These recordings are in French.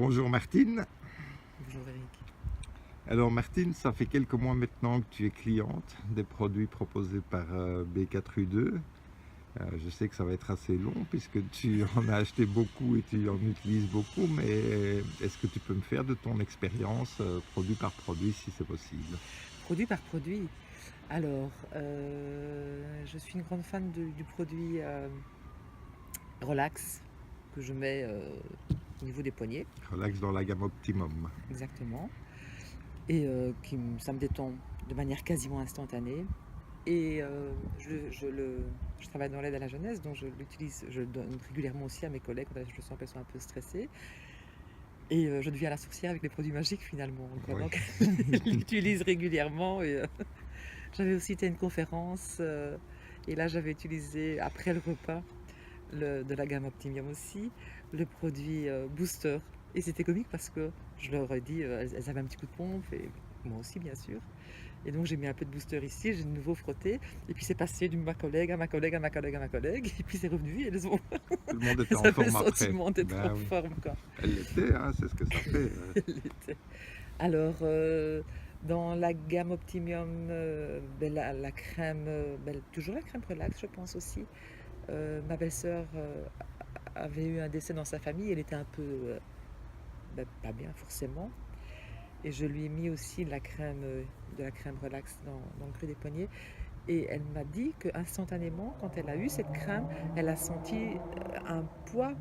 Bonjour Martine. Bonjour Eric. Alors Martine, ça fait quelques mois maintenant que tu es cliente des produits proposés par B4U2. Je sais que ça va être assez long puisque tu en as acheté beaucoup et tu en utilises beaucoup, mais est-ce que tu peux me faire de ton expérience produit par produit si c'est possible? Produit par produit. Alors, je suis une grande fan du produit Relax que je mets au niveau des poignets, Relax dans la gamme Optimum. exactement. Et ça me détend de manière quasiment instantanée. Et je travaille dans l'aide à la jeunesse, donc je l'utilise, je le donne régulièrement aussi à mes collègues quand je sens qu'elles sont un peu stressées. Et je deviens la sorcière avec les produits magiques finalement, quoi. Oui. Donc, je l'utilise régulièrement. Et j'avais aussi été à une conférence et là j'avais utilisé après le repas de la gamme Optimium aussi le produit Booster. Et c'était comique parce que je leur ai dit, elles avaient un petit coup de pompe et moi aussi bien sûr. Et donc j'ai mis un peu de booster ici, j'ai de nouveau frotté et puis c'est passé d'une ma collègue à ma collègue à ma collègue à ma collègue et puis c'est revenu et Tout le monde était elles en avaient le forme après. sentiment d'être en Ben oui. forme quoi. Elle l'était, hein, c'est ce que ça fait. Elle était. Alors, dans la gamme Optimium, la crème, toujours la crème relax, je pense aussi. Ma belle-sœur avait eu un décès dans sa famille, elle était un peu pas bien forcément. Et je lui ai mis aussi de la crème relax dans le creux des poignets. Et elle m'a dit que instantanément, quand elle a eu cette crème, elle a senti un poids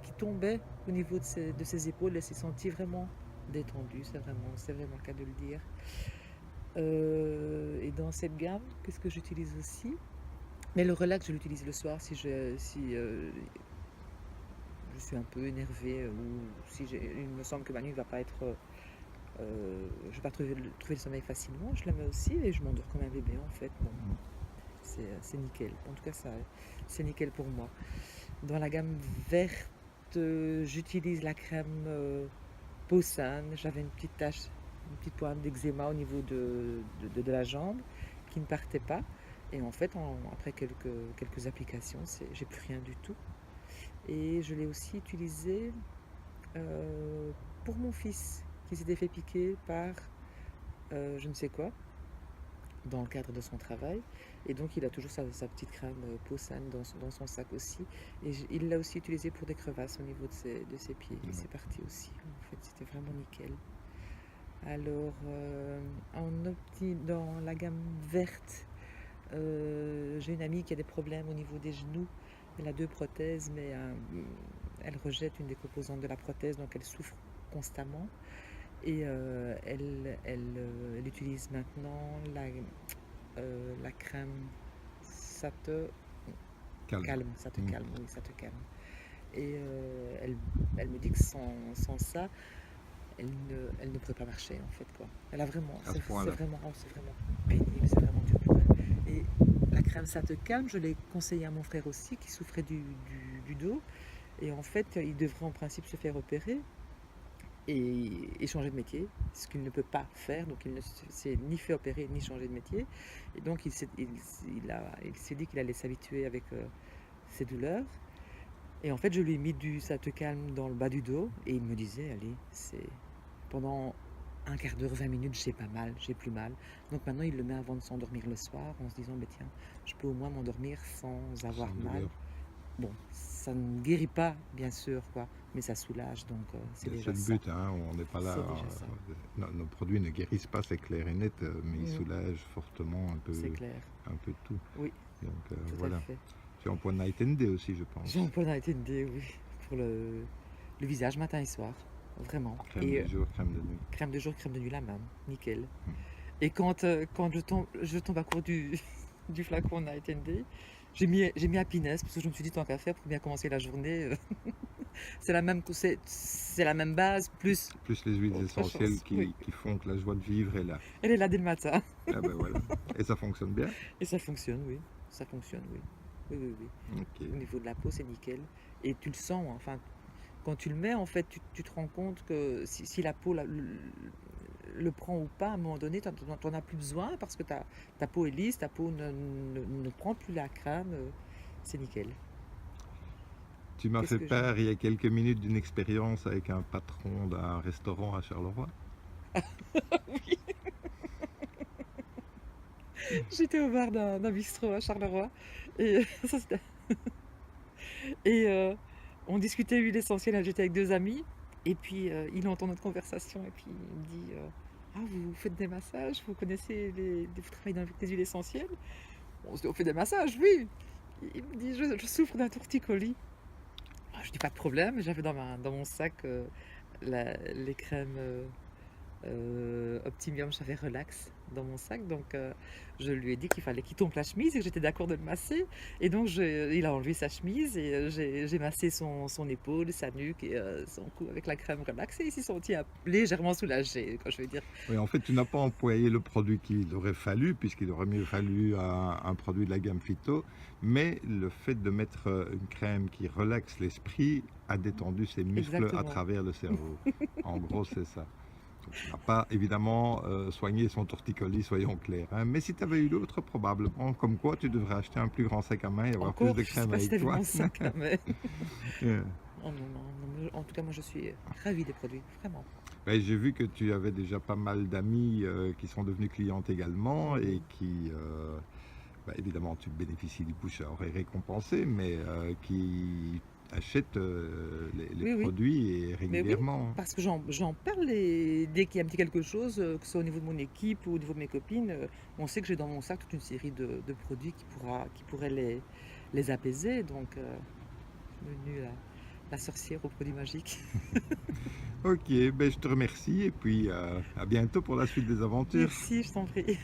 qui tombait au niveau de ses épaules. Elle s'est sentie vraiment détendue, c'est vraiment le cas de le dire. Et dans cette gamme, qu'est-ce que j'utilise aussi? Mais le relax, je l'utilise le soir si je suis un peu énervée ou si il me semble que ma nuit ne va pas être... je vais pas trouver le sommeil facilement. Je la mets aussi et je m'endors comme un bébé en fait. Bon, c'est nickel. En tout cas, c'est nickel pour moi. Dans la gamme verte, j'utilise la crème Posane. J'avais une petite tache, une petite pointe d'eczéma au niveau de la jambe qui ne partait pas. Et en fait, après quelques applications, j'ai plus rien du tout. Et je l'ai aussi utilisé pour mon fils qui s'était fait piquer par je ne sais quoi dans le cadre de son travail. Et donc, il a toujours sa petite crème Posane dans son sac aussi. Et il l'a aussi utilisé pour des crevasses au niveau de ses pieds. Et c'est parti aussi. En fait, c'était vraiment nickel. Alors, dans la gamme verte, j'ai une amie qui a des problèmes au niveau des genoux. Elle a 2 prothèses, mais elle rejette une des composantes de la prothèse, donc elle souffre constamment. Et elle utilise maintenant la crème Ça te Calme. calme, ça te calme, oui, ça te calme. Et elle me dit que sans ça, elle ne pourrait pas marcher en fait quoi. Elle a vraiment, À ce point-là. c'est vraiment pénible, c'est vraiment dur pour elle. Et la crème ça te calme, je l'ai conseillé à mon frère aussi qui souffrait du dos. Et en fait, il devrait en principe se faire opérer et changer de métier, ce qu'il ne peut pas faire, donc il ne s'est ni fait opérer ni changer de métier. Et donc il s'est dit qu'il allait s'habituer avec ses douleurs. Et en fait, je lui ai mis du ça te calme dans le bas du dos et il me disait, allez, c'est pendant un quart d'heure, 20 minutes, j'ai pas mal, j'ai plus mal. Donc maintenant, il le met avant de s'endormir le soir en se disant, bah, tiens, je peux au moins m'endormir sans avoir Sans mal. douleur. Bon, ça ne guérit pas, bien sûr, quoi, mais ça soulage, donc c'est C'est déjà le ça. but, hein, on n'est pas là. C'est déjà ça. Nos produits ne guérissent pas, c'est clair et net, mais ils Mhm, soulagent fortement c'est clair. un peu tout. Oui, Donc tout à voilà. fait. Tu es en point Night and Day aussi, je pense. Jean-Paul a été une idée, oui, pour le visage matin et soir, vraiment. Crème Et du jour, crème de nuit. crème de jour, crème de nuit la même, nickel. Hmm. Et quand je tombe à court du flacon Night and Day, j'ai mis Happiness parce que je me suis dit tant qu'à faire pour bien commencer la journée, c'est la même base plus Plus les huiles autre essentielles chose. Oui, qui font que la joie de vivre est là. elle est là dès le matin Ah ben voilà. Et ça fonctionne bien. et ça fonctionne, oui, ça fonctionne, oui, oui, oui, oui. Ok. Au niveau de la peau, c'est nickel. Et tu le sens, enfin, quand tu le mets, en fait, tu te rends compte que si la peau le prend ou pas, à un moment donné, tu n'en as plus besoin parce que ta peau est lisse, ta peau ne prend plus la crème. C'est nickel. Tu m'as Qu'est-ce fait que je... part il y a quelques minutes d'une expérience avec un patron d'un restaurant à Charleroi. Oui, j'étais au bar d'un bistrot à Charleroi et, ça, et on discutait huile essentielle, j'étais avec deux amis et puis il entend notre conversation et puis il me dit ah, vous faites des massages, vous connaissez vous travaillez avec des huiles essentielles? On se dit on fait des massages, oui. Il me dit je souffre d'un torticolis. Ah, je dis pas de problème, j'avais dans mon sac les crèmes Optimium, j'avais Relax dans mon sac, donc je lui ai dit qu'il fallait qu'il tombe la chemise et que j'étais d'accord de le masser. Et donc il a enlevé sa chemise et j'ai massé son épaule, sa nuque et son cou avec la crème Relax et il s'est senti légèrement soulagé, quand je veux dire. Oui, en fait, tu n'as pas employé le produit qu'il aurait fallu, puisqu'il aurait mieux fallu un produit de la gamme Phyto, mais le fait de mettre une crème qui relaxe l'esprit a détendu ses muscles à Exactement. travers le cerveau. En gros, c'est ça. Donc, tu n'as pas évidemment soigné son torticolis, soyons clairs, hein. Mais si tu avais eu l'autre, probablement, comme quoi tu devrais acheter un plus grand sac à main et avoir plus Encore, de je sais crème pas si avec t'as vu toi. mon sac, hein, mais Euh, oh non, non, non, en tout cas, moi je suis ravie des produits, vraiment. ben, j'ai vu que tu avais déjà pas mal d'amis qui sont devenus clientes également et Mhm. qui, bah, évidemment, tu bénéficies du bouche à oreille récompensé, mais qui achètent les Oui, oui. produits et Mais oui, régulièrement. parce que j'en parle dès qu'il y a un petit quelque chose, que ce soit au niveau de mon équipe ou au niveau de mes copines, on sait que j'ai dans mon sac toute une série de produits qui pourraient les apaiser. Donc, je suis devenue la sorcière aux produits magiques. Ok, ben, je te remercie et puis à bientôt pour la suite des aventures. Merci, je t'en prie.